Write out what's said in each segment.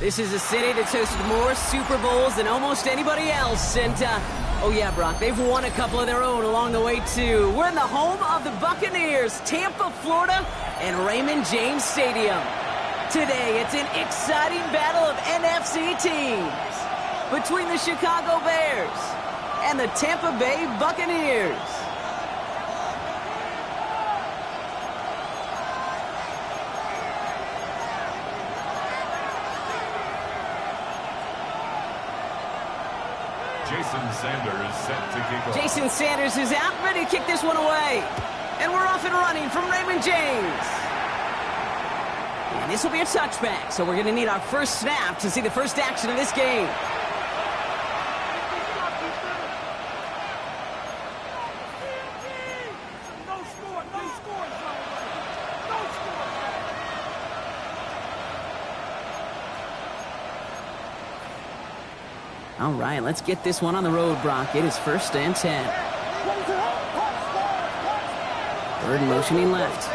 This is a city that's hosted more Super Bowls than almost anybody else. And, oh yeah, Brock, they've won a couple of their own along the way, too. We're in the home of the Buccaneers, Tampa, Florida, and Raymond James Stadium. Today, it's an exciting battle of NFC teams between the Chicago Bears and the Tampa Bay Buccaneers. Jason Sanders set to kick off. Jason Sanders is out, ready to kick this one away. And we're off and running from Raymond James. And this will be a touchback, so we're going to need our first snap to see the first action of this game. All right, let's get this one on the road, Brock. It is 1st and 10. Bird motioning left.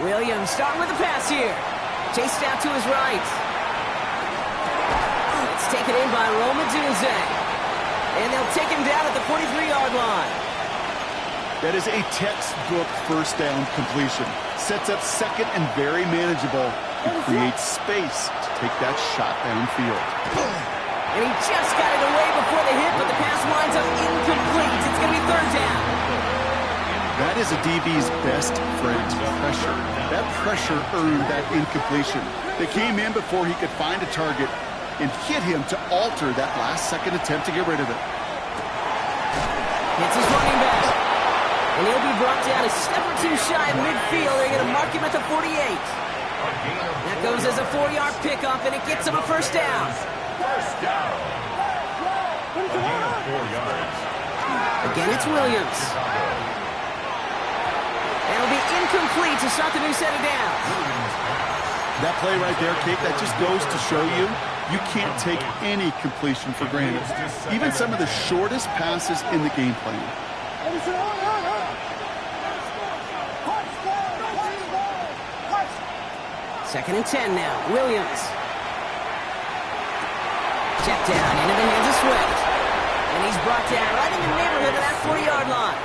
Williams starting with the pass here. Chased out to his right. It's taken in by Roma Dunze. And they'll take him down at the 43-yard line. That is a textbook first down completion. Sets up second and very manageable. It creates space to take that shot downfield. And he just got it away before the hit, but the pass winds up incomplete. It's going to be 3rd down. That is a DB's best friend, pressure. That pressure earned that incompletion. They came in before he could find a target and hit him to alter that last-second attempt to get rid of it. It's his running back. And he'll be brought down a step or two shy of midfield. They're going to mark him at the 48. That goes as a 4-yard pickup, and it gets him a 1st down. First down. A gain of 4 yards. Again, it's Williams. And it'll be incomplete to start the new set of downs. That play right there, Kate, that just goes to show you, you can't take any completion for granted. Even some of the shortest passes in the game plan. 2nd and 10 now. Williams. Check down into the hands of Swift. And he's brought down right in the neighborhood of that 40-yard line.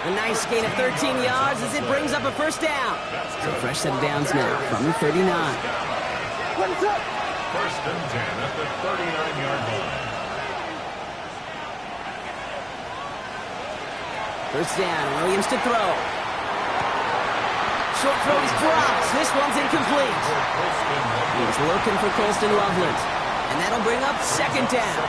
A nice gain of 13 yards as it brings up a 1st down. So fresh set of downs now from the 39. 1st and 10 at the 39-yard line. 1st down. Williams to throw. Short throw is dropped. This one's incomplete. He's looking for Colston Loveland. And that'll bring up 2nd down.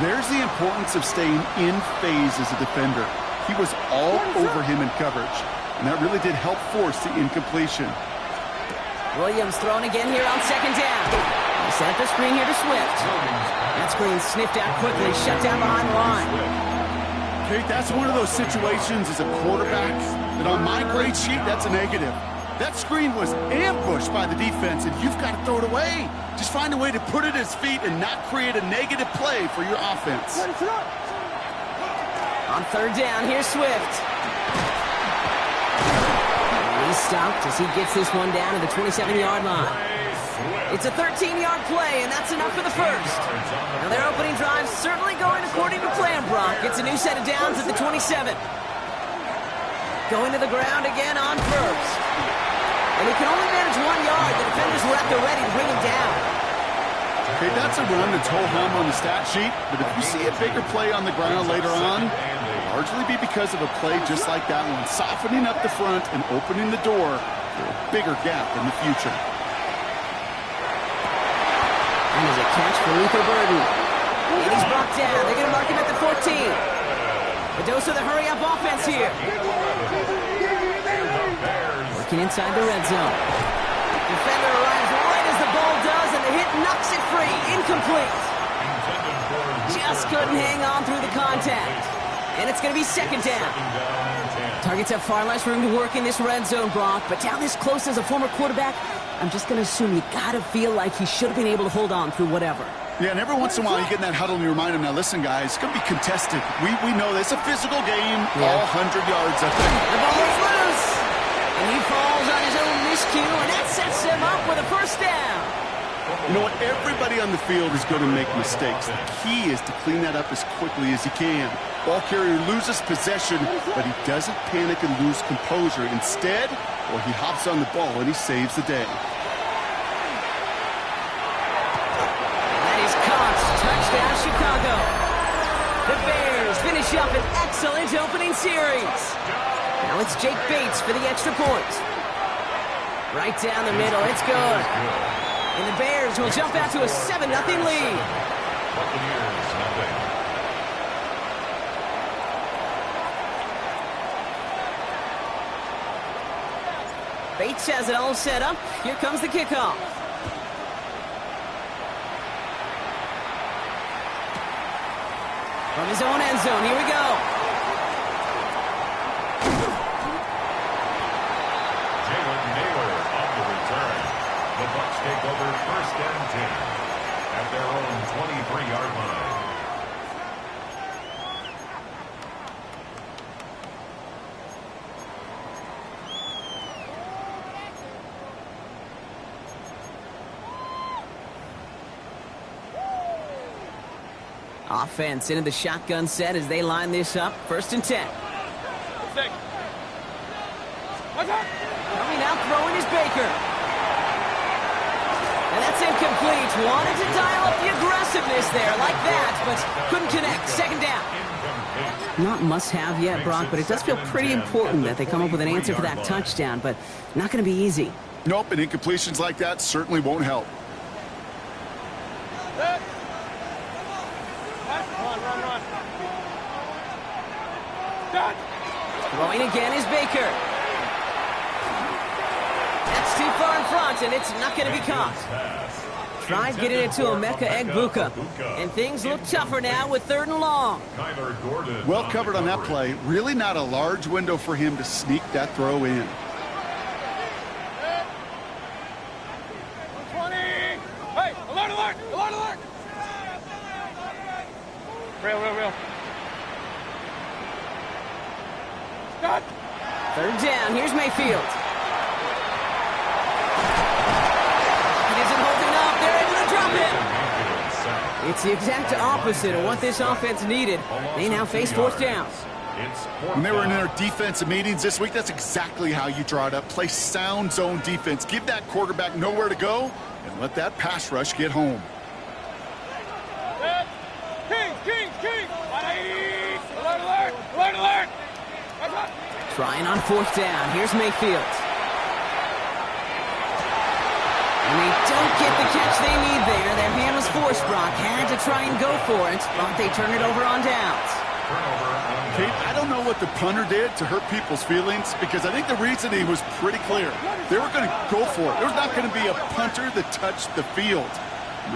There's the importance of staying in phase as a defender. He was all over him in coverage, and that really did help force the incompletion. Williams throwing again here on 2nd down. He set up the screen here to Swift. That screen sniffed out quickly, shut down behind the line. Kate, that's one of those situations as a quarterback that on my grade sheet, that's a negative. That screen was ambushed by the defense, and you've got to throw it away. Just find a way to put it at his feet and not create a negative play for your offense. On third down, here's Swift. He's stopped as he gets this one down to the 27-yard line. It's a 13-yard play, and that's enough for the first. Now, their opening drive's certainly going according to plan, Brock. It's a new set of downs at the 27. Going to the ground again on first. And he can only manage 1 yard. The defenders were at the ready to bring him down. Okay, that's a run that's ho-hum on the stat sheet, but if you see a bigger play on the ground later on, it'll largely be because of a play just like that one, softening up the front and opening the door for a bigger gap in the future. And there's a catch for Luther Burden. And he's brought down. They're going to mark him at the 14. The dose of the hurry-up offense here. Working inside the red zone. Defender arrives right as the ball does, and the hit knocks it free. Incomplete. Just couldn't hang on through the contact. And it's going to be second down. Targets have far less room to work in this red zone, Brock, but down this close as a former quarterback, I'm just going to assume you got to feel like he should have been able to hold on through whatever. Yeah, and every once in a while you get in that huddle and you remind him, now listen, guys, it's going to be contested. We know this. It's a physical game, all 100 yards up there. The ball is loose. And he falls on his own miscue, and that sets him up with a first down. You know what? Everybody on the field is going to make mistakes. The key is to clean that up as quickly as he can. Ball carrier loses possession, but he doesn't panic and lose composure. Instead, well, he hops on the ball and he saves the day. That is caught. Touchdown, Chicago. The Bears finish up an excellent opening series. Now it's Jake Bates for the extra point. Right down the middle. It's good. And the Bears will jump out to a 7-0 lead. Bates has it all set up. Here comes the kickoff. From his own end zone, here we go. The Bucs take over first and 10 at their own 23-yard line. Offense into the shotgun set as they line this up. First and 10. Coming out throwing is Baker. And that's incomplete. Wanted to dial up the aggressiveness there like that, but couldn't connect. Second down. Not must-have yet, Brock, but it does feel pretty important that they come up with an answer for that touchdown, but not going to be easy. Nope, and incompletions like that certainly won't help. Throwing again is Baker. That's too far in front, and it's not going to be caught. Tried getting it to Emeka Egbuka, and things look tougher now with 3rd and long. Well covered on that play. Really not a large window for him to sneak that throw in. 20. Hey, alert, alert, alert, alert. Real. Stop. 3rd down. Here's Mayfield. It isn't holding up. They're able to drop it. It's the exact opposite of what this offense needed. They now face 4th down. When they were in their defensive meetings this week, that's exactly how you draw it up. Play sound zone defense. Give that quarterback nowhere to go and let that pass rush get home. King. 180. Alert. Trying on 4th down. Here's Mayfield. And they don't get the catch they need there. Their hand was forced, Brock. Had to try and go for it, but they turn it over on downs. Kate, I don't know what the punter did to hurt people's feelings because I think the reasoning was pretty clear. They were going to go for it. There was not going to be a punter that touched the field.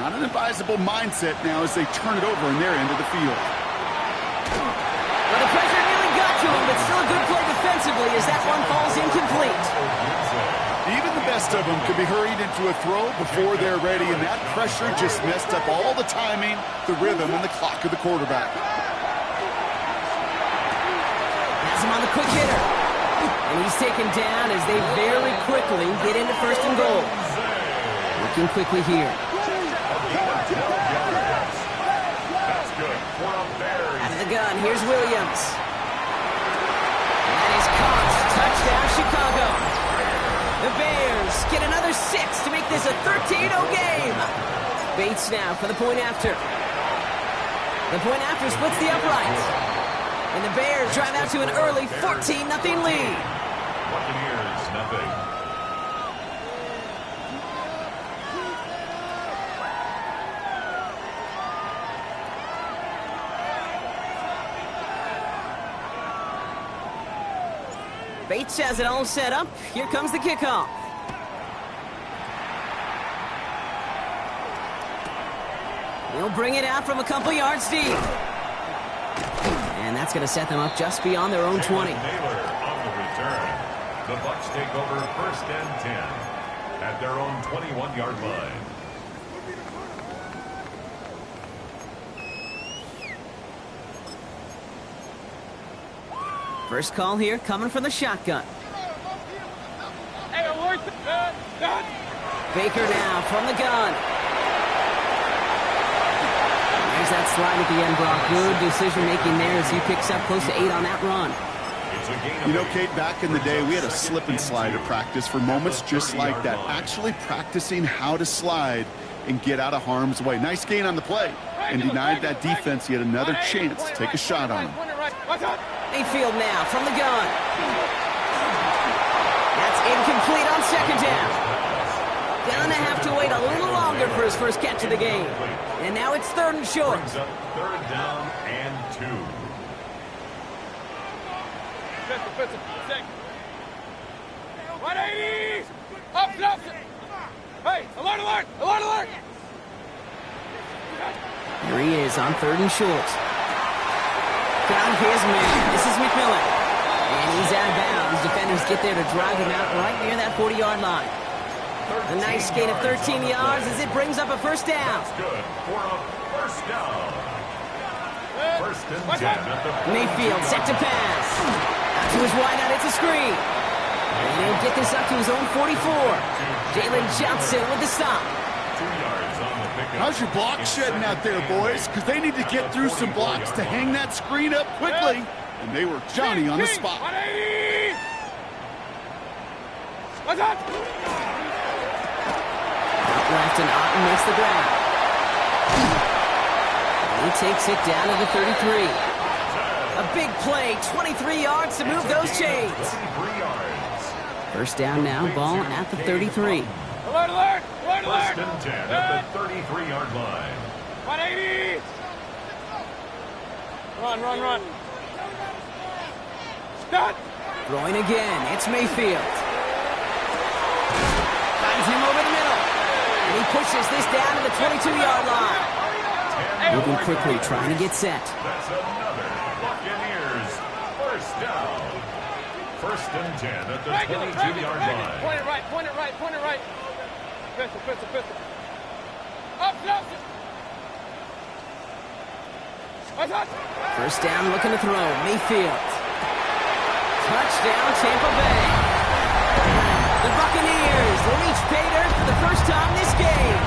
Not an advisable mindset now as they turn it over in their end of the field. Well, the pressure nearly got to him, but still a good play defensively as that one falls incomplete. Even the best of them could be hurried into a throw before they're ready, and that pressure just messed up all the timing, the rhythm, and the clock of the quarterback. has him on the quick hitter. And he's taken down as they very quickly get into first and goal. Looking quickly here. That's good for a Bears. Out of the gun, here's Williams. That is caught. Touchdown, Chicago. The Bears get another 6 to make this a 13-0 game. Bates now for the point after. The point after splits the uprights. And the Bears drive out to an early 14-0 lead. Buccaneers, nothing. Bates has it all set up. Here comes the kickoff. He'll bring it out from a couple yards deep. And that's going to set them up just beyond their own 20. Naylor on the return. The Bucs take over first and 10 at their own 21-yard line. First call here coming from the shotgun. Baker now from the gun. There's that slide at the end, Brock. Good decision-making there as he picks up close to 8 on that run. You know, Kate, back in the day, we had a slip and slide at practice for moments just like that. Actually practicing how to slide and get out of harm's way. Nice gain on the play. And denied that defense yet another chance to take a shot on him. Mayfield now from the gun. That's incomplete on second down. Gonna have to wait a little longer for his first catch of the game. And now it's third and short. Brings up third down and 2. Pistol, 180! Up! Hey, alert, alert! Alert, alert! Here he is on third and short. Found his man. This is McMillan. And he's out of bounds. Defenders get there to drive him out right near that 40-yard line. A nice gain of 13 yards as it brings up a first down. That's good for a first down. First and 10 at the Mayfield set to pass. Out to his wideout, it's a screen. And he'll get this up to his own 44. Jalen Johnson with the stop. 2 yards on the pickup. How's your block shedding out there, boys? Because they need to get through some blocks to hang that screen up quickly. And they were Johnny on the spot. 180! What's up? Left and Otten makes the grab. He takes it down to the 33. A big play, 23 yards to move those chains. 23 yards. First down now, ball at the 33. Alert, alert! Alert, alert! First and 10 at the 33-yard line. 180! Run. Stop! Throwing again, it's Mayfield. Finds him over the middle. And he pushes this down to the 22-yard line. Moving quickly, trying to get set. That's another Buccaneers first down. First and 10 at the 22-yard line. Point it right. Pistol. Up! First down, looking to throw. Mayfield. Touchdown, Tampa Bay. The Buccaneers reach pay dirt for the first time this game.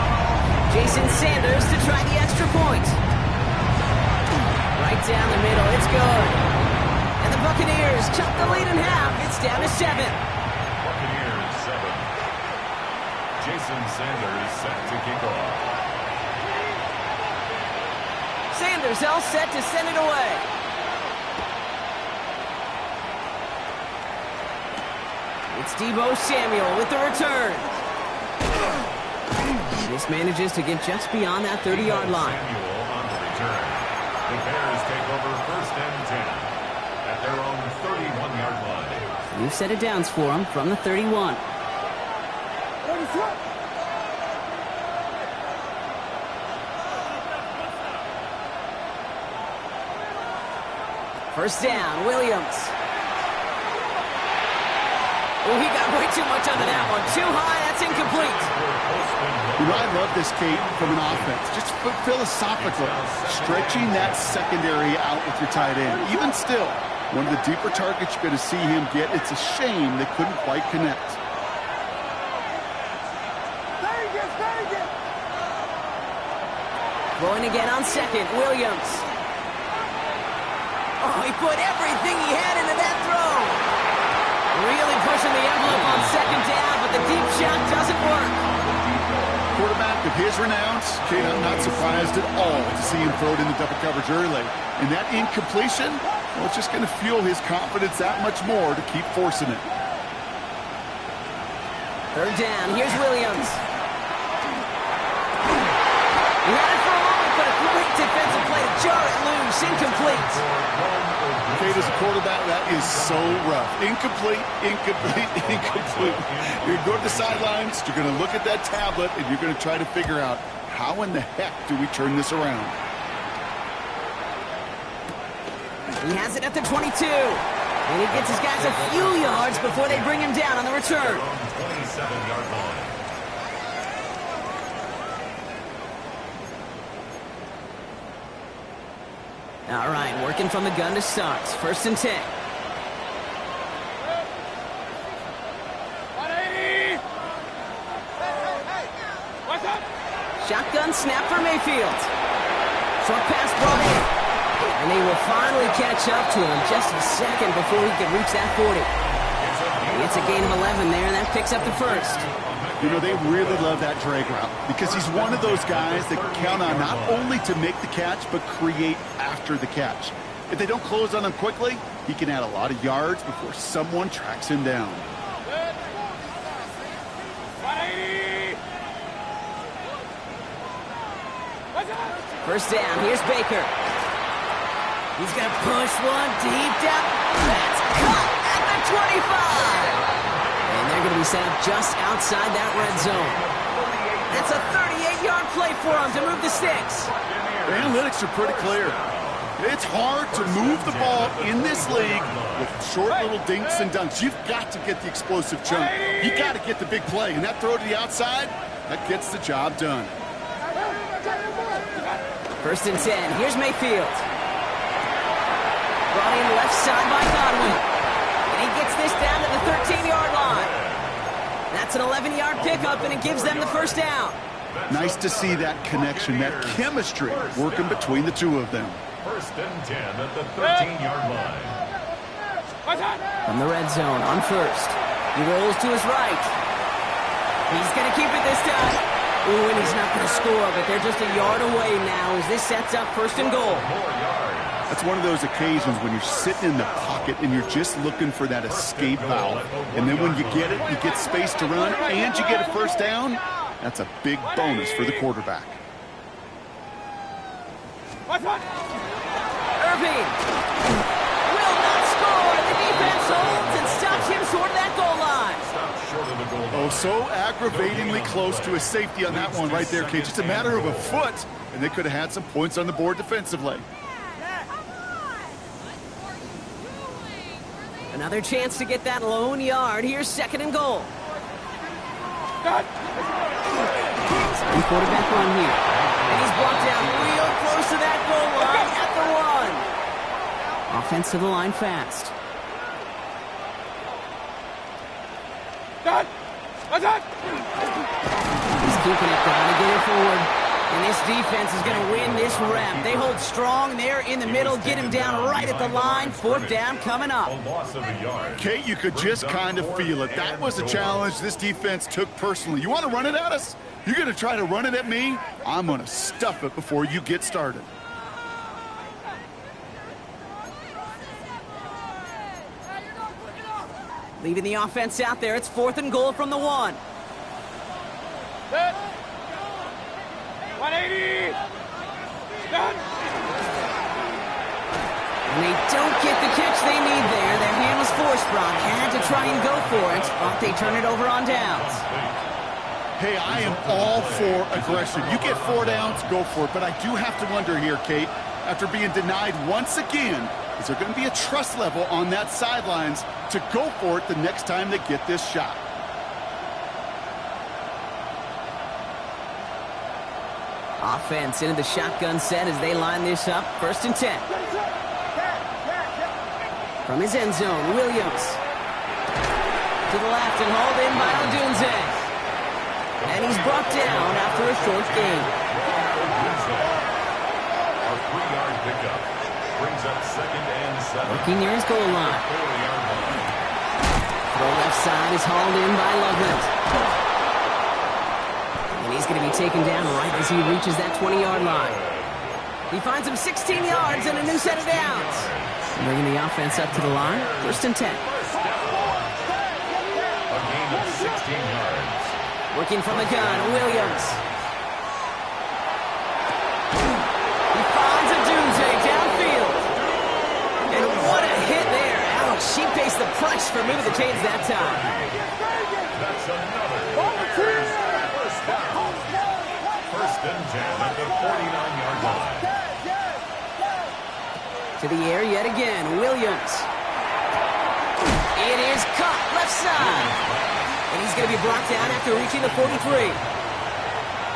Jason Sanders to try the extra point. Right down the middle, it's good. And the Buccaneers cut the lead in half. It's down to 7. Buccaneers 7. Jason Sanders set to kick off. Sanders all set to send it away. It's Deebo Samuel with the return. This manages to get just beyond that 30-yard line. Samuel on the return. The Bears take over first and 10 at their own 31-yard line. New set of downs for him from the 31. First down, Williams. Oh, he got way too much under that one. Too high, that's incomplete. You know, I love this, Kate, from an offense. Just philosophical. Stretching that secondary out with your tight end. Even still, One of the deeper targets you're going to see him get. It's a shame they couldn't quite connect. Throwing again on second, Williams. Oh, he put everything he had into that throw. Really pushing the envelope on second down, but the deep shot doesn't work. Quarterback of his renown, Kate, I'm not surprised at all to see him throw it into double coverage early. And that incompletion, well, it's just going to fuel his confidence that much more to keep forcing it. Third down, here's Williams. He had it for a moment, but a great defensive play to jar it loose. Incomplete. Kate, as a quarterback, that is so rough. Incomplete, incomplete, incomplete. You're going to the sidelines, you're going to look at that tablet, and you're going to try to figure out how in the heck do we turn this around. He has it at the 22. And he gets his guys a few yards before they bring him down on the return. 27-yard line. All right, working from the gun to start. First and 10. 180! What's up? Shotgun snap for Mayfield. Short pass brought in. And they will finally catch up to him just a second before he can reach that 40. It's a gain of 11 there, and that picks up the first. You know, they really love that drag route because he's one of those guys that count on not only to make the catch, but create after the catch. If they don't close on him quickly, he can add a lot of yards before someone tracks him down. 180! What's up? First down, here's Baker. He's going to push one deep down. That's caught at the 25. And they're going to be set up just outside that red zone. That's a 38-yard play for him to move the sticks. The analytics are pretty clear. It's hard to move the ball in this league with short little dinks and dunks. You've got to get the explosive chunk. You got to get the big play. And that throw to the outside, that gets the job done. First and 10. Here's Mayfield. Brought in left side by Godwin. And he gets this down to the 13-yard line. That's an 11-yard pickup, and it gives them the first down. Nice to see that connection, that chemistry working between the two of them. First and 10 at the 13-yard line. From the red zone on first. He rolls to his right. He's going to keep it this time. Ooh, and he's not going to score, but they're just a yard away now as this sets up first and goal. That's one of those occasions when you're sitting in the pocket and you're just looking for that escape valve. And then when you get it, you get space to run, and you get a first down. That's a big bonus for the quarterback. Irving will not score. The defense holds and stops him short of that goal line. Oh, so aggravatingly close to a safety on that one right there, Kate. Just a matter of a foot, and they could have had some points on the board defensively. Another chance to get that lone yard. Here's second and goal. Starting quarterback run here. And he's brought down real close to that goal line at the 1. Offense to the line fast. He's keeping it down to get it forward. And this defense is going to win this rep. They hold strong there in the middle, get him down right at the line. Fourth down coming up. Kate, you could just kind of feel it. That was a challenge this defense took personally. You want to run it at us? You're going to try to run it at me? I'm going to stuff it before you get started. Leaving the offense out there. It's fourth and goal from the 1. 180! And they don't get the catch they need there. Their hand was forced, Brock. Had to try and go for it, but they turn it over on downs. Hey, I am all for aggression. You get 4 downs, go for it. But I do have to wonder here, Kate, after being denied once again, is there going to be a trust level on that sidelines to go for it the next time they get this shot? Offense into the shotgun set as they line this up. First and 10. From his end zone, Williams. To the left and hauled in by Odunze. And he's brought down after a short gain. A 3-yard pickup brings up 2nd and 7. Working near his goal line. Throw left side is hauled in by Loveland. And he's going to be taken down right as he reaches that 20-yard line. He finds him 16 yards and a new set of downs. Bringing the offense up to the line. 1st and 10. A gain of 16 yards. Working from the gun, Williams. He finds Odunze downfield. And what a hit there. Ouch, she faced the punch for moving the chains that time. That's another first down. 1st and 10 at the 49-yard line. To the air yet again, Williams. It is caught left side. And he's going to be brought down after reaching the 43.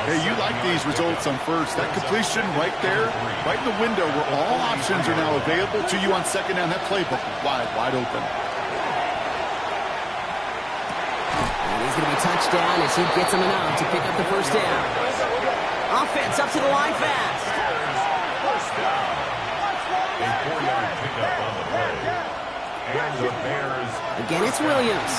Hey, you like these results on first. That completion right there, right in the window where all options are now available to you on 2nd down. That playbook wide open. And he's going to be touched down as he gets him enough to pick up the 1st down. Offense up to the line fast. First down. A 4-yard pickup on the play. And the Bears. Again, it's Williams.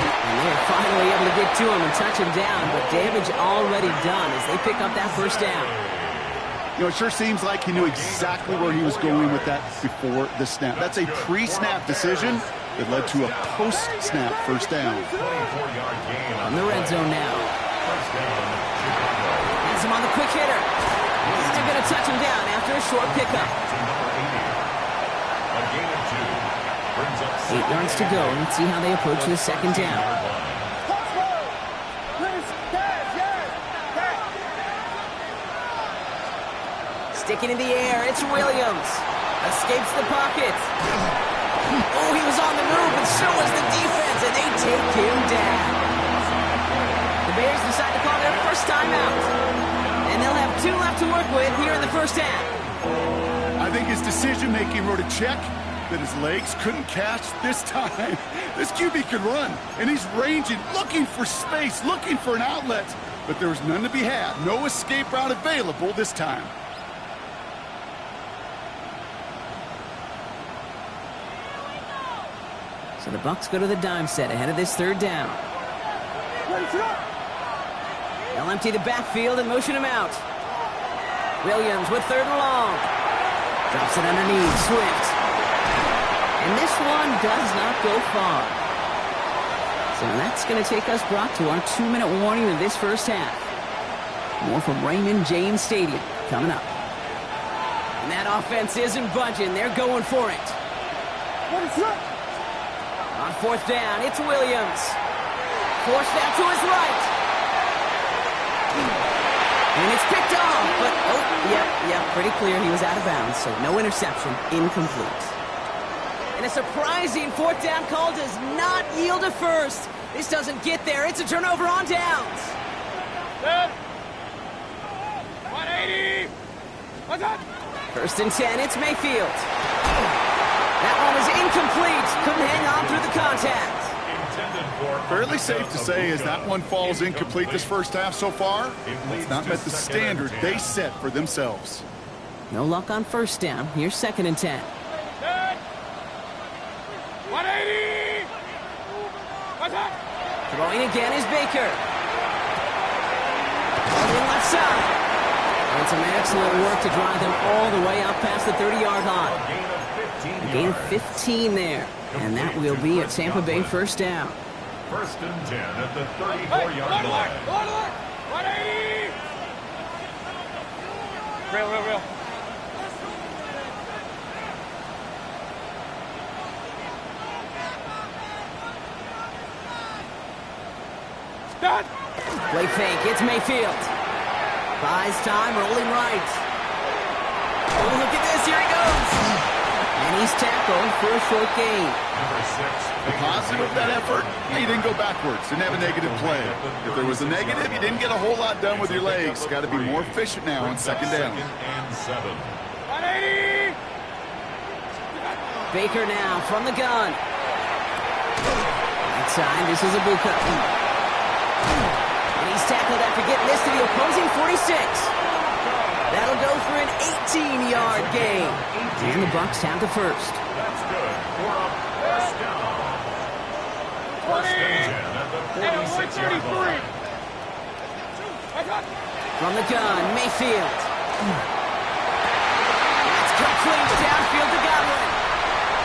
And they're finally able to get to him and touch him down, but damage already done as they pick up that 1st down. You know, it sure seems like he knew exactly where he was going with that before the snap. That's a pre-snap decision that led to a post-snap 1st down. 24-yard gain On the red zone now. First down. Has him on the quick hitter. And they're going to touch him down after a short pickup. A gain of 2. Brings up 8 yards to go. Let's see how they approach the 2nd down. Sticking in the air, it's Williams. Escapes the pocket. Oh, he was on the move, and so was the defense, and they take him down. The Bears decide to call their first timeout. And they'll have 2 left to work with here in the 1st half. I think his decision-making wrote a check that his legs couldn't catch this time. This QB can run, and he's ranging, looking for space, looking for an outlet. But there was none to be had. No escape route available this time. So the Bucs go to the dime set ahead of this 3rd down. They'll empty the backfield and motion him out. Williams with 3rd and long. Drops it underneath, Swift. And this one does not go far. So that's going to take us, Brock, to our 2-minute warning of this 1st half. More from Raymond James Stadium coming up. And that offense isn't budging. They're going for it. On 4th down, it's Williams. Forced out to his right. And it's picked off, but, pretty clear he was out of bounds, so no interception, incomplete. And a surprising 4th down call does not yield a first. This doesn't get there. It's a turnover on downs. 180. What's up? 1st and 10, it's Mayfield. That one was incomplete. Couldn't hang on through the contact. Fairly safe to say as that one falls incomplete this 1st half so far, it's not met the standard they set for themselves. No luck on 1st down. Here's 2nd and 10. 180. What's up? Throwing again is Baker. On the left side. And some excellent work to drive them all the way up past the 30-yard line. A gain of 15 there. And that will be a Tampa Bay 1st down. 1st and 10 at the 34-yard line. 180. Real. Done. Play fake. It's Mayfield. Buys time, rolling right. Oh, look at this. Here he goes. And he's tackled for a short gain. Number 6. The positive of that effort, he didn't go backwards, didn't have a negative play. If there was a negative, you didn't get a whole lot done with your legs. Got to be more efficient now on 2nd down. 2nd and 7. 180. Baker now from the gun. That time, this is Ibuka. And he's tackled after getting this to the opposing 46. That'll go for an 18-yard gain. And the Bucs have the first. That's good for a first down. First and 10 at the 46-yard line. From the gun, Mayfield. That's complete downfield to Godwin.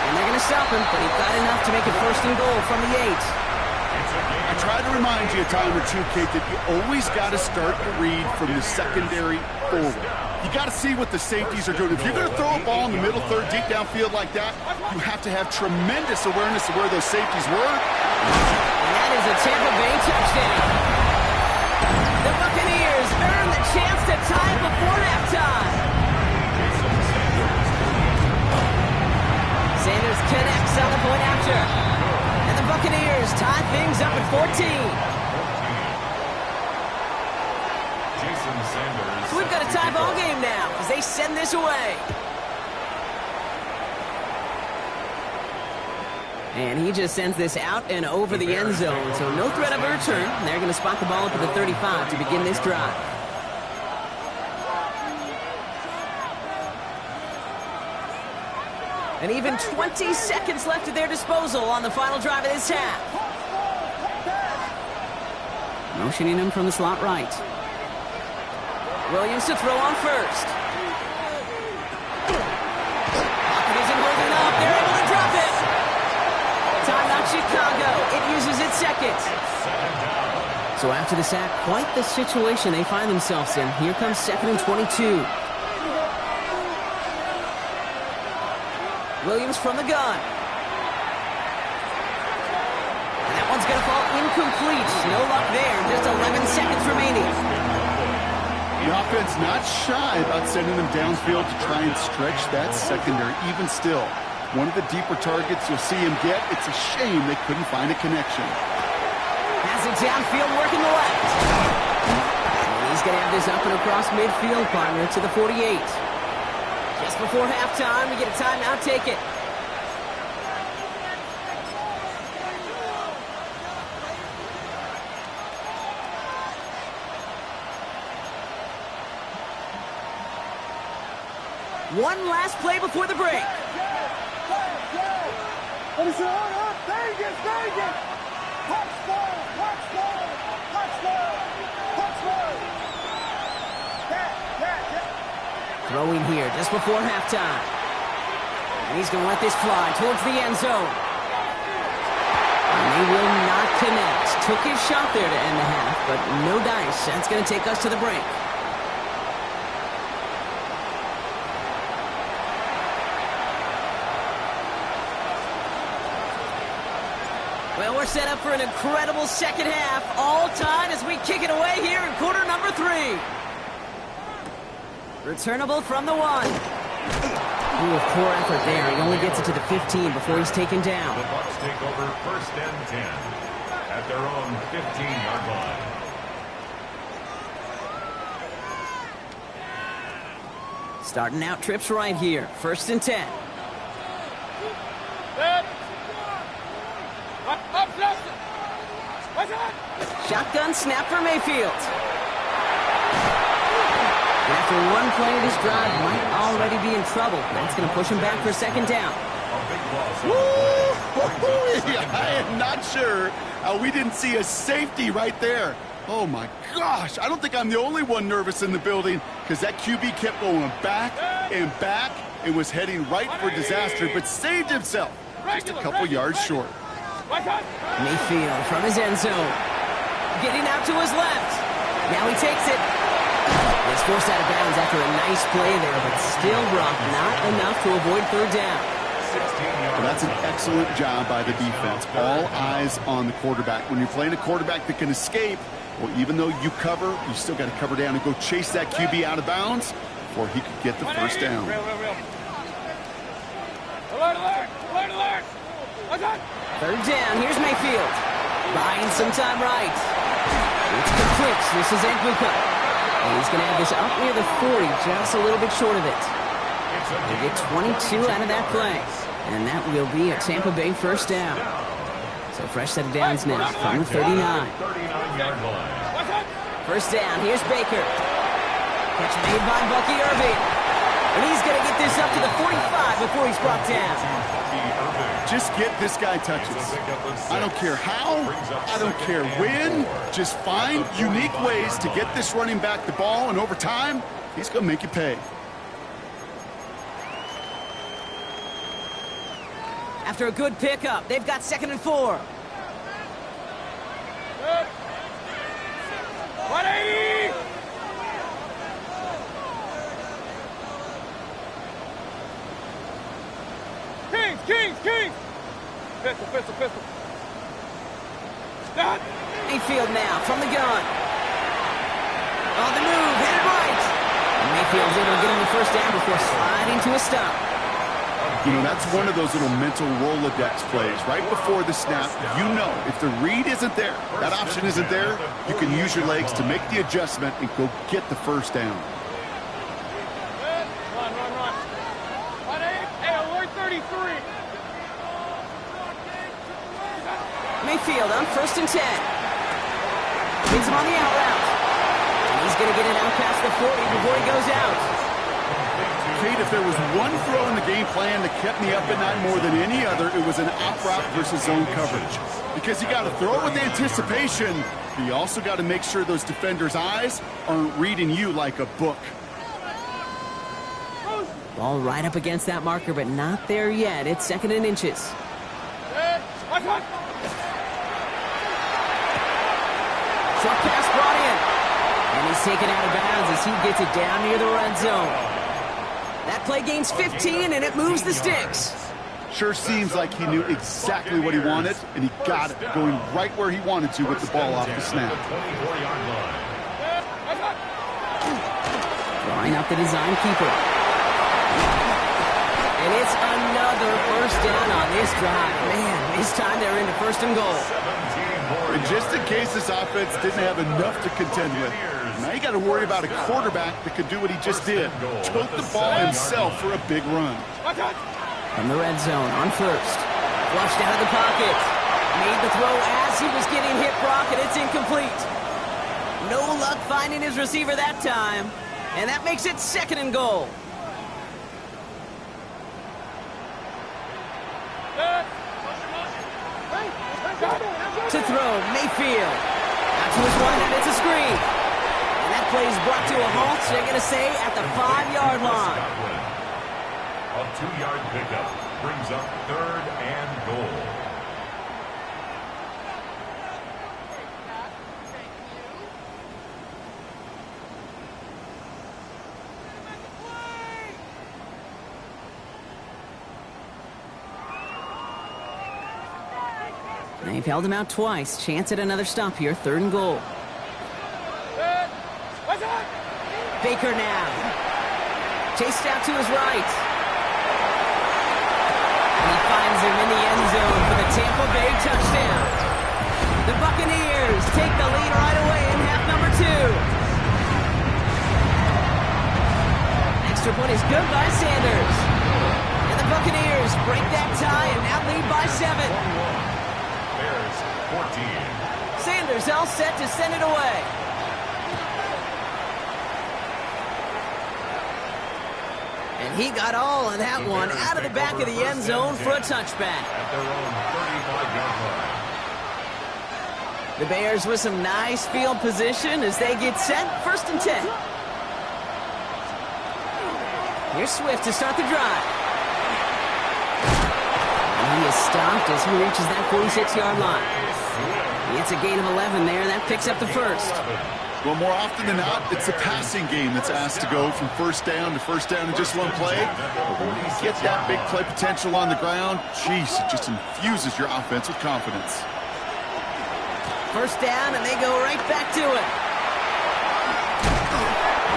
And they're going to stop him, but he got enough to make it first and goal from the 8. I tried to remind you a time or two, Kate, that you always got to start the read from the secondary forward. You got to see what the safeties are doing. If you're going to throw a ball in the middle third, deep downfield like that, you have to have tremendous awareness of where those safeties were. And that is a Tampa Bay touchdown. The Buccaneers earn the chance to tie before halftime. Sanders connects on the point after. And the Buccaneers tie things up at 14. So we've got a tie ball game now as they send this away. And he just sends this out and over the end zone, so no threat of a return. They're going to spot the ball up at the 35 to begin this drive. And even 20 seconds left at their disposal on the final drive of this half. Motioning him from the slot right. Williams to throw on first. Pocket isn't holding up. They're able to drop it. Timeout Chicago. It uses its second. So after the sack, quite the situation they find themselves in. Here comes 2nd and 22. Williams from the gun. And that one's going to fall incomplete. No luck there. Just 11 seconds remaining. The offense not shy about sending them downfield to try and stretch that secondary. Even still, one of the deeper targets you'll see him get. It's a shame they couldn't find a connection. Has it downfield working the left. And he's going to have this up and across midfield, partner, to the 48. Just before halftime, we get a timeout. Take it. One last play before the break. Throwing here just before halftime. And he's going to let this fly towards the end zone. And they will not connect. Took his shot there to end the half, but no dice. That's going to take us to the break. Well, we're set up for an incredible second half. All tied as we kick it away here in quarter number 3. Returnable from the 1. Ooh, poor effort there. He only gets it to the 15 before he's taken down. The Bucs take over 1st and 10 at their own 15-yard line. Starting out trips right here. 1st and 10. Shotgun snap for Mayfield. And after one play of this drive, might already be in trouble. That's going to push him back for 2nd down. I am not sure how we didn't see a safety right there. Oh, my gosh. I don't think I'm the only one nervous in the building because that QB kept going back and was heading right for disaster, but saved himself just a couple yards short. Mayfield from his end zone. Getting out to his left. Now he takes it. He's forced out of bounds after a nice play there, but still, Brock, not enough to avoid 3rd down. Well, that's an excellent job by the defense. All eyes on the quarterback. When you're playing a quarterback that can escape, well, even though you cover, you still got to cover down and go chase that QB out of bounds before he could get the 1st down. Alert! 3rd down. Here's Mayfield. Buying some time right. It's complete. This is Ibuka. And he's going to have this up near the 40, just a little bit short of it. They get 22 out of that play. And that will be a Tampa Bay first down. So fresh set of downs now from the 39. 39-yard line. First down, here's Baker. Catch made by Bucky Irving. And he's going to get this up to the 45 before he's brought down. Just get this guy touches. I don't care how, I don't care when. Just find unique ways to get this running back the ball, and over time, he's going to make you pay. After a good pickup, they've got 2nd and 4. Kings! Pistol. Stop! Mayfield now from the gun. On the move, headed right. And Mayfield's able to get him the first down before sliding to a stop. You know, that's one of those little mental Rolodex plays. Right before the snap, you know if the read isn't there, that option isn't there, you can use your legs to make the adjustment and go get the first down. Run. Hey, alert 33. Mayfield on 1st and 10. Hits him on the out route. And he's going to get it out past the 40 before he goes out. Kate, if there was one throw in the game plan that kept me up at night more than any other, it was an out route versus zone coverage. Because you got to throw it with anticipation, but you also got to make sure those defenders' eyes aren't reading you like a book. Ball right up against that marker, but not there yet. It's 2nd and inches. Short pass brought in. And he's taken out of bounds as he gets it down near the red zone. That play gains 15, and it moves the sticks. Sure seems like he knew exactly what he wanted, and he got it, going right where he wanted to with the ball off the snap. Drawing up the design keeper. And it's another first down on this drive. Man, this time they're into 1st and goal. And just in case this offense didn't have enough to contend with, now you got to worry about a quarterback that could do what he just did. Tote the ball himself for a big run. From the red zone on 1st. Flushed out of the pocket. Made the throw as he was getting hit, Brock, and it's incomplete. No luck finding his receiver that time. And that makes it 2nd and goal. To throw, Mayfield. Out to his right, and it's a screen. And that play is brought to a halt, so they're going to say at the 5-yard line. A 2-yard pickup brings up 3rd and goal. They've held him out twice. Chance at another stop here. 3rd and goal. Baker now. Chased out to his right. And he finds him in the end zone for the Tampa Bay touchdown. The Buccaneers take the lead right away in half number 2. Extra point is good by Sanders. And the Buccaneers break that tie and now lead by 7. 14. Sanders all set to send it away. And he got all of that one out of the back of the end zone for a touchback. At their own 35-yard line. The Bears with some nice field position as they get set. 1st and 10. Here's Swift to start the drive. And he is stopped as he reaches that 46-yard line. It's a gain of 11 there. That picks up the 1st. Well, more often than not, it's the passing game that's asked to go from 1st down to 1st down in just one play. But when you get that big play potential on the ground, geez, it just infuses your offense with confidence. 1st down, and they go right back to it.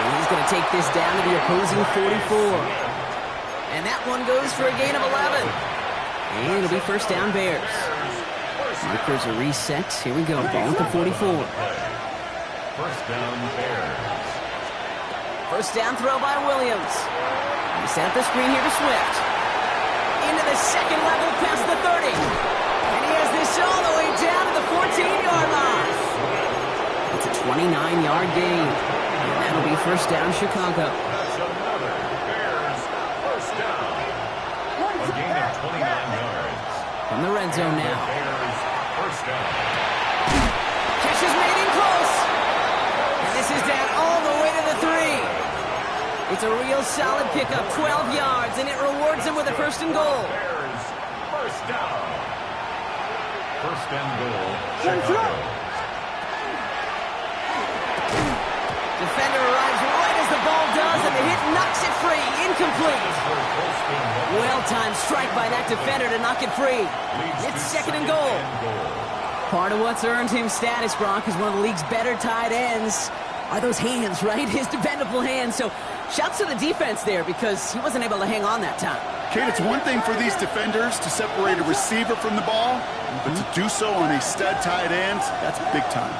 And he's going to take this down to the opposing 44. And that one goes for a gain of 11. And it'll be 1st down Bears. Markers are reset. Here we go. Ball at the 44. 1st down Bears. 1st down throw by Williams. He set up the screen here to Swift. Into the second level past the 30. And he has this all the way down to the 14-yard line. It's a 29-yard gain. And that'll be first down, Chicago. That's another Bears first down. A gain of 29 yards. From the red zone now. Bears first down. Catch is made in close. And this is down all the way to the 3. It's a real solid pickup, 12 yards, and it rewards him with a first and goal. Bears first down. First and goal, Chicago. Defender arrives right as the ball does, and the hit knocks it free. Incomplete. Well-timed strike by that defender to knock it free. It's second and goal. Part of what's earned him status, Gronk, is one of the league's better tight ends. Are those hands, right? His dependable hands. So shouts to the defense there because he wasn't able to hang on that time. Kate, it's one thing for these defenders to separate a receiver from the ball, but to do so on a stud tight end, that's big time.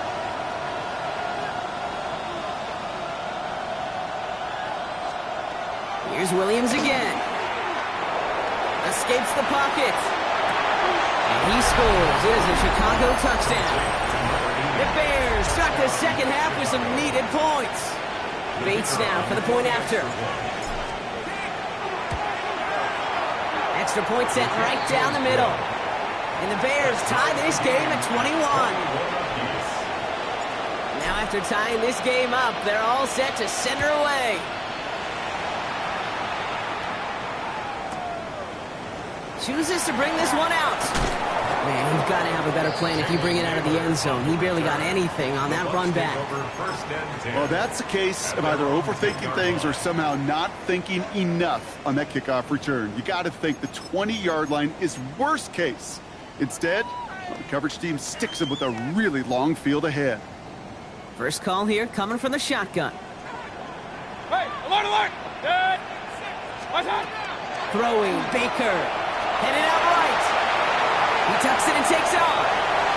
Here's Williams again. Escapes the pocket. And he scores. It is a Chicago touchdown. The Bears start the second half with some needed points. Bates now for the point after. Extra point set right down the middle. And the Bears tie this game at 21. Now after tying this game up, they're all set to send her away. Chooses to bring this one out. Man, you've got to have a better plan if you bring it out of the end zone. He barely got anything on that run back. Well, that's the case of either overthinking things or somehow not thinking enough on that kickoff return. You got to think the 20-yard line is worst case. Instead, the coverage team sticks him with a really long field ahead. First call here coming from the shotgun. Hey, alert, alert! Dead! Throwing, Baker. Headed out right. He tucks it and takes off.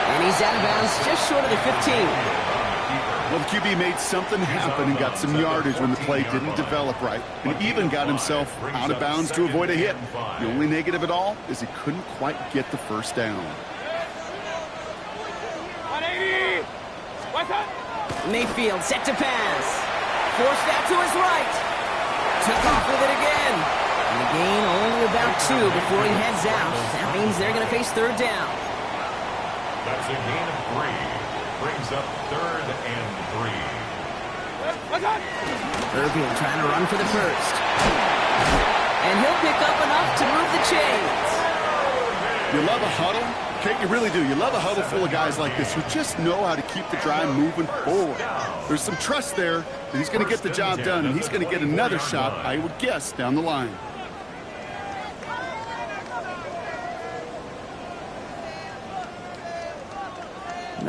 And he's out of bounds just short of the 15. Well, the QB made something happen and got some yardage when the play didn't develop right. And even got himself out of bounds to avoid a hit. The only negative at all is he couldn't quite get the first down. 180! Mayfield set to pass. Forced out to his right. Took off with it again. And the gain only about 2 before he heads out. That means they're going to face third down. That's a gain of 3. Brings up third and 3. Irving trying to run for the first. And he'll pick up enough to move the chains. You love a huddle? Kate, you really do. You love a huddle full of guys like this who just know how to keep the drive moving forward. There's some trust there that he's going to get the job done, and he's going to get another shot, I would guess, down the line.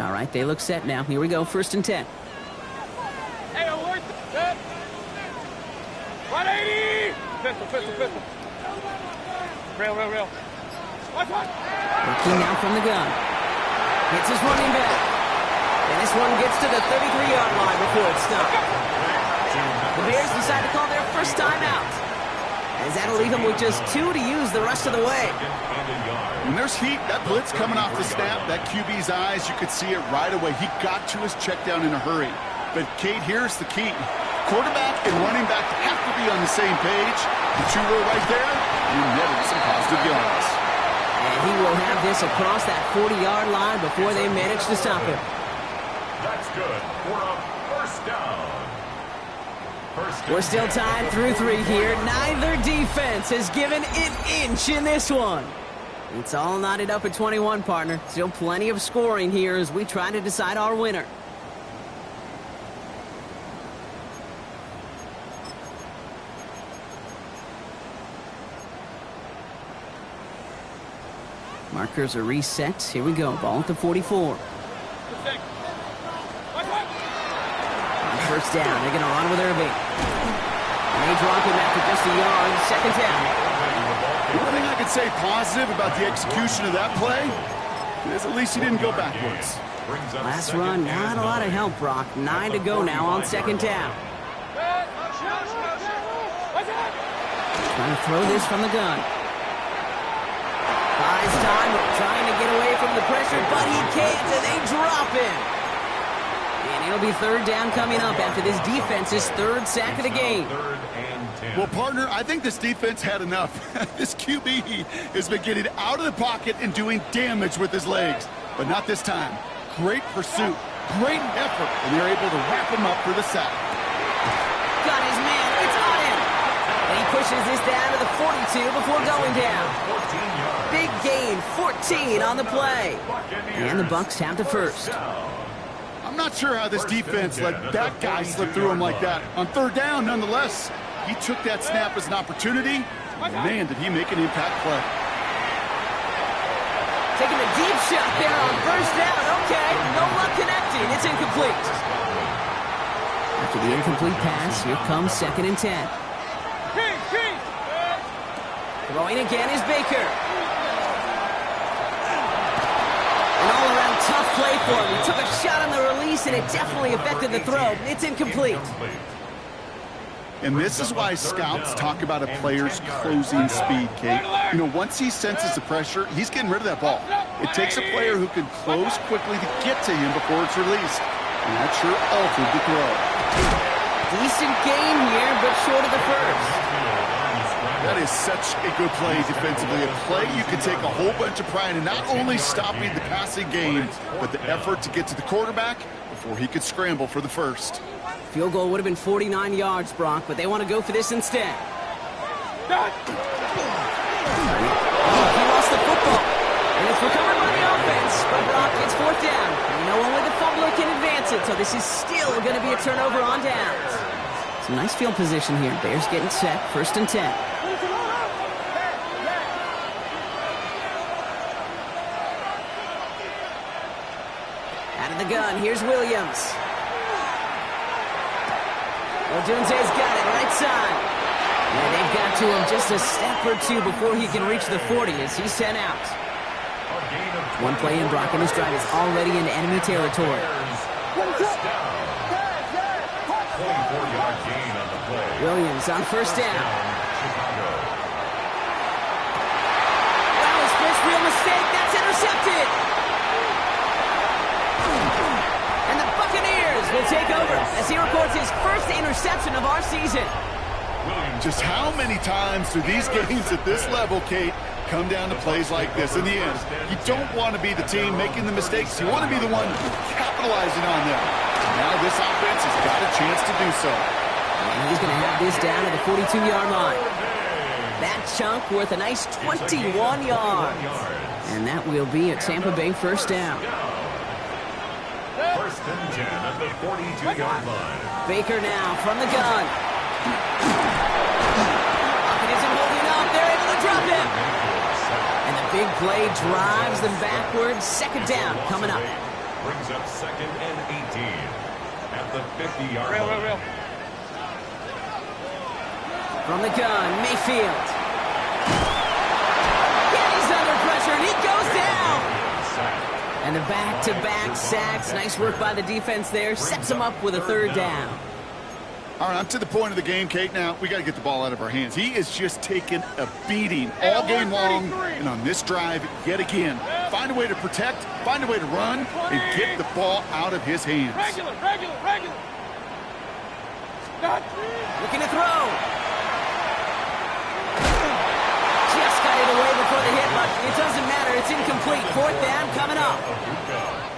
All right, they look set now. Here we go, first and 10. Hey, alert! Dead! 180! Pistol. Rail. Working now from the gun. Hits his running back. And this one gets to the 33-yard line before it's stopped. The Bears decide to call their first time out. As that'll leave them with just 2 to use the rest of the way. When there's heat, that blitz coming off the snap, that QB's eyes, you could see it right away. He got to his check down in a hurry. But, Kate, here's the key. Quarterback and running back have to be on the same page. The 2 were right there, you netted some positive yards. And he will have this across that 40-yard line before they manage to stop him. That's good for a first down. We're still tied through 3 here. Neither defense has given an inch in this one. It's all knotted up at 21, partner. Still plenty of scoring here as we try to decide our winner. Markers are reset. Here we go. Ball at the 44. First down. They're going to run with Irving. And they drop him after just a yard. Second down. The one thing I could say positive about the execution of that play is at least he didn't go backwards. Last run, not a lot of help, Brock. 9 to go now on second down. Trying to throw this from the gun. Buys time, trying to get away from the pressure, but he can't, and they drop him. And it'll be third down coming up after this defense's third sack of the game. Well, partner, I think this defense had enough. This QB has been getting out of the pocket and doing damage with his legs, but not this time. Great pursuit, great effort, and they're able to wrap him up for the sack. Got his man, it's on him. And he pushes this down to the 42 before going down. Big gain, 14 on the play. And the Bucs have the first. I'm not sure how this defense let that guy slip through him like that. On third down, nonetheless, he took that snap as an opportunity. Man, did he make an impact play. Taking a deep shot there on first down. Okay, no luck connecting. It's incomplete. After the incomplete pass, here comes 2nd and 10. Throwing again is Baker. An all-around tough play for him. He took a shot on the release, and it definitely affected the throw. It's incomplete. And this is why scouts talk about a player's closing speed, Kate. You know, once he senses the pressure, he's getting rid of that ball. It takes a player who can close quickly to get to him before it's released. And that sure altered the throw. Decent gain here, but short of the first. That is such a good play defensively. A play you can take a whole bunch of pride in not only stopping the passing game, but the effort to get to the quarterback before he could scramble for the first. Field goal would have been 49 yards, Brock, but they want to go for this instead. He lost the football, and it's recovered by the offense. But Brock, it's fourth down. You know only the fumbler can advance it, so this is still going to be a turnover on downs. Some nice field position here. Bears getting set, 1st and 10. Out of the gun, here's Williams. Odunze's got it, right side. And they've got to him just a step or two before he can reach the 40 as he's sent out. One play in, Brock, and this drive is already in enemy territory. 24-yard gain on the play. Williams on first down. Wow, his first real mistake. That's intercepted. And the Buccaneers will take over as he records his first interception of our season. Just how many times do these games at this level, Kate, come down to plays like this? In the end, you don't want to be the team making the mistakes. You want to be the one capitalizing on them. Now this offense has got a chance to do so. And he's going to have this down at the 42-yard line. That chunk worth a nice 21 yards. And that will be a Tampa Bay first down. 1st and 10 at the 42-yard line. Baker now from the gun. Pocket isn't holding up. They're able to drop him. And the big play drives them backwards. 2nd down coming up. Brings up 2nd and 18 at the 50-yard line. From the gun, Mayfield. Yeah, he's under pressure, and he goes down. And the back-to-back sacks. Nice work by the defense there. Sets him up with a 3rd down. All right, I'm to the point of the game, Kate. Now, we got to get the ball out of our hands. He is just taking a beating all game long. And on this drive, yet again, find a way to protect, find a way to run, and get the ball out of his hands. Regular. Looking to throw. Just got it away before the hit, but it doesn't matter. It's incomplete. 4th down coming up.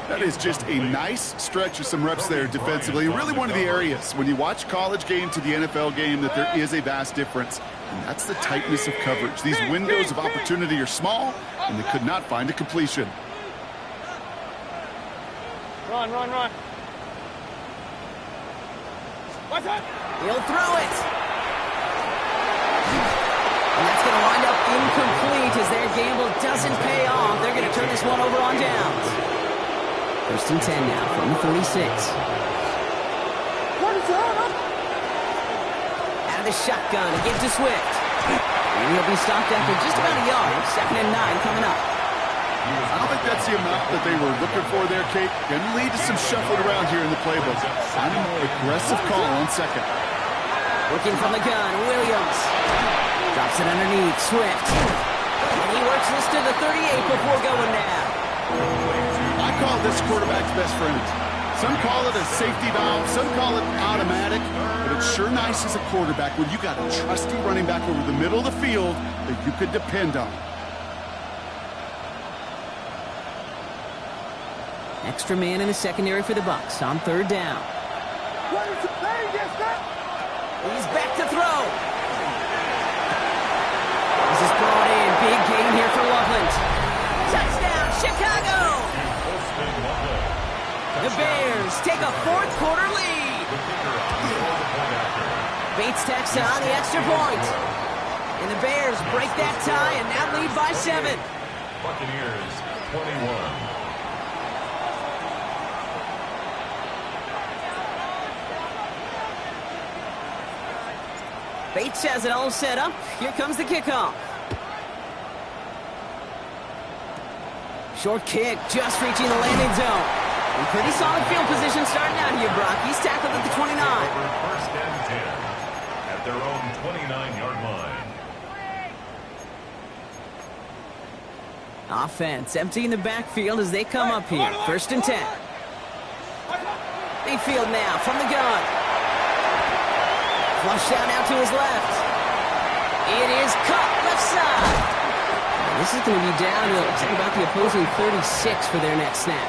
That is just a nice stretch of some reps there defensively. Really one of the areas when you watch college game to the NFL game that there is a vast difference. And that's the tightness of coverage. These windows of opportunity are small, and they could not find a completion. Run. What's that? He'll throw it. And that's going to wind up incomplete as their gamble doesn't pay off. They're going to turn this one over on downs. 1st and 10 now from the 46. Out of the shotgun, he gives to Swift. And he'll be stopped after just about a yard. 2nd and 9 coming up. I don't think that's the amount that they were looking for there, Kate. Going to lead to some shuffling around here in the playbook. Find a more aggressive call on 2nd. Working from the gun, Williams. Drops it underneath. Swift. And he works this to the 38 before going down. I call this quarterback's best friend. Some call it a safety valve, some call it automatic, but it's sure nice as a quarterback when you got a trusty running back over the middle of the field that you could depend on. Extra man in the secondary for the Bucs on third down. He's back to throw. This is brought in. Big gain here for Loveland. Touchdown, Chicago! The Bears take a fourth-quarter lead. Bates tacks on the extra point. And the Bears break that tie and now lead by 7. Buccaneers 21. Bates has it all set up. Here comes the kickoff. Short kick, just reaching the landing zone. In pretty solid field position starting out here, Brock. He's tackled at the 29. First and 10 at their own 29-yard line. Offense emptying the backfield as they come up here. First and 10. Mayfield now from the gun. Flush down out to his left. It is caught left side. And this is going to be down to looks like about the opposing 36 for their next snap.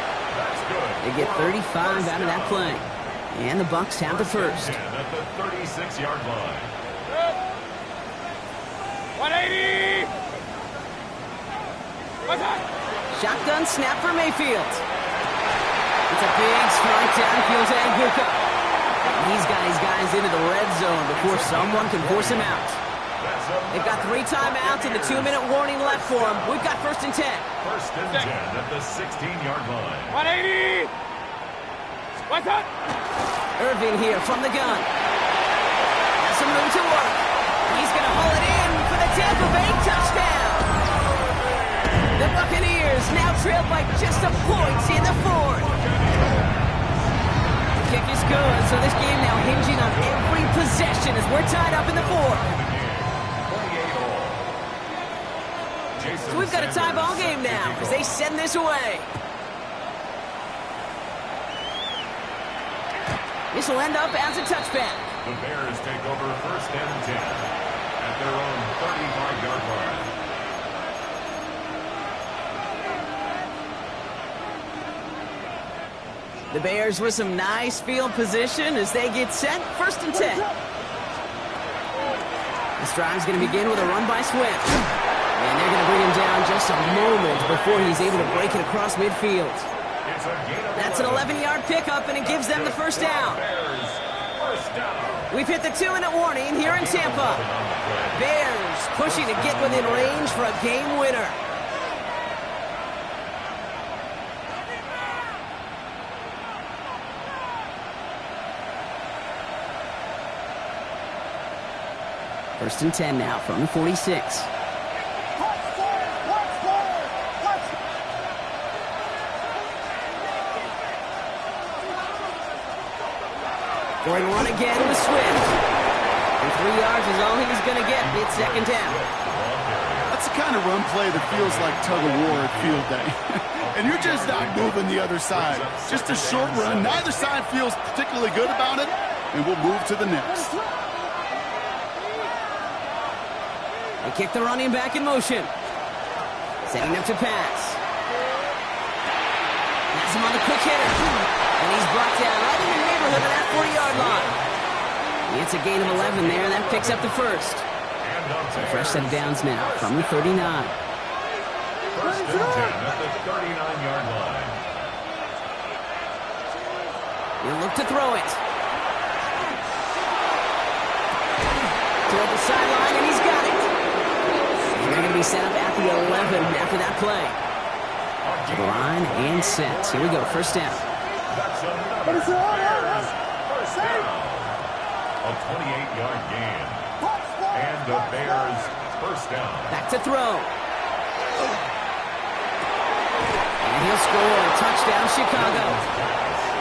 They get 35 out of that play. And the Bucs have the first. At the 36-yard line. 180! Shotgun snap for Mayfield. It's a big strike downfield to Anguka. He's got his guys into the red zone before someone can force him out. They've got 3 timeouts and the 2-minute warning left for them. We've got first and 10. First and 10 at the 16-yard line. 180! What's up? Irving here from the gun. Has some room to work. He's going to haul it in for the Tampa Bay touchdown. The Buccaneers now trail by just a point in the fourth. The kick is good, so this game now hinging on every possession as we're tied up in the fourth. So we've got a tie ball game now as they send this away. This will end up as a touchback. The Bears take over first and 10 at their own 35-yard line. The Bears with some nice field position as they get set. First and 10. This drive's going to begin with a run by Swift. And they're going to bring him down just a moment before he's able to break it across midfield. That's an 11-yard pickup, and it gives them the first down. We've hit the 2-minute warning here in Tampa. Bears pushing to get within range for a game winner. First and 10 now from the 46. Going to run again with Swift. And 3 yards is all he's going to get. It's second down. That's the kind of run play that feels like tug-of-war at field day. And you're just not moving the other side. Just a short run. Neither side feels particularly good about it. And we'll move to the next. They kick the running back in motion. Setting up to pass. Has him on the quick hitter. And he's brought down right in the neighborhood of that 40-yard line. It's a gain of 11 there. That picks up the first. So fresh set of downs now from the 39. First and 10 at the 39-yard line. He'll look to throw it. Toward the sideline, and he's got it. And they're going to be set up at the 11 after that play. To the line and set. Here we go, first down. That's another Bears first down. A 28-yard gain. And the Bears first down. Back to throw. And he'll score a touchdown, Chicago.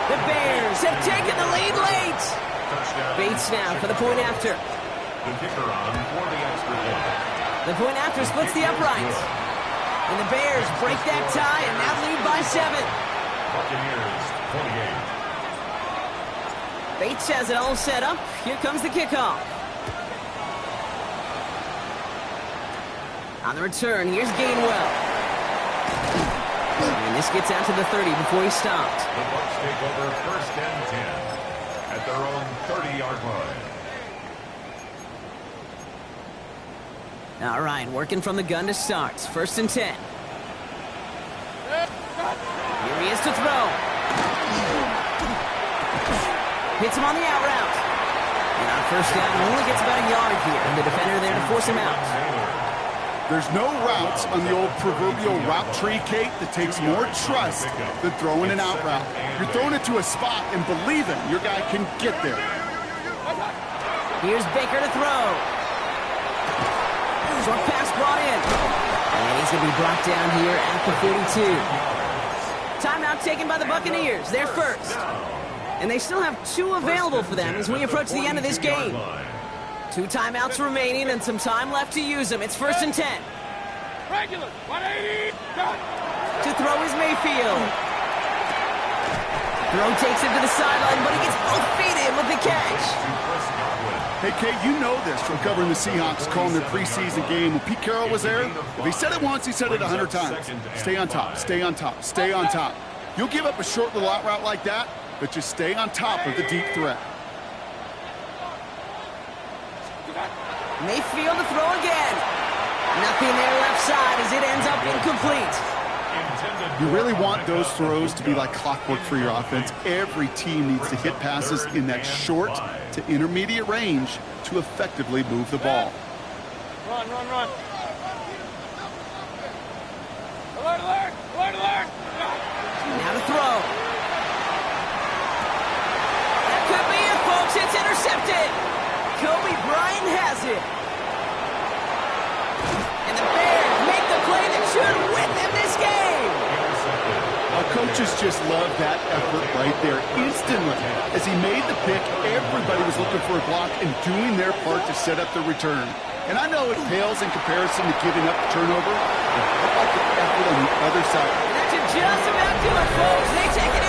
The Bears have taken the lead late. Touchdown. Bates now for the point after. The kicker on for the extra point. The point after splits the uprights. And the Bears break that tie and now lead by 7. Buccaneers 28. Bates has it all set up. Here comes the kickoff. On the return, here's Gainwell. And this gets out to the 30 before he stopped. The Bucs take over 1st and 10 at their own 30-yard line. All right, working from the gun to start. 1st and 10. Here he is to throw. Hits him on the out route. And on 1st down, he only gets about a yard here. And the defender there to force him out. There's no routes on the old proverbial route tree, Kate, that takes more trust than throwing an out route. You're throwing it to a spot and believing your guy can get there. Here's Baker to throw. Short pass brought in. And he's going to be brought down here at the 42. Timeout taken by the Buccaneers. They're first. And they still have 2 available for them as we approach the end of this game. 2 timeouts remaining and some time left to use them. It's 1st and 10. Regular, 180. To throw is Mayfield. Throw takes him to the sideline, but he gets both feet in with the catch. Hey, Kate, you know this from covering the Seahawks, calling their preseason game. When Pete Carroll was there, if he said it once, he said it 100 times. Stay on top, stay on top, stay on top. You'll give up a short little out route like that, but just stay on top of the deep threat. Mayfield to throw again. Nothing there left side as it ends up incomplete. You really want those throws to be like clockwork for your offense. Every team needs to hit passes in that short to intermediate range to effectively move the ball. Run, run, run. Alert, alert, alert, alert. Now to throw. That could be it, folks. It's intercepted. Kobe Bryant has it. And the Bears make the play that should win them this game. Our coaches just love that effort right there. Instantly, as he made the pick, everybody was looking for a block and doing their part to set up the return. And I know it pales in comparison to giving up the turnover, but how about the effort on the other side? And that should just about do it, folks. They take it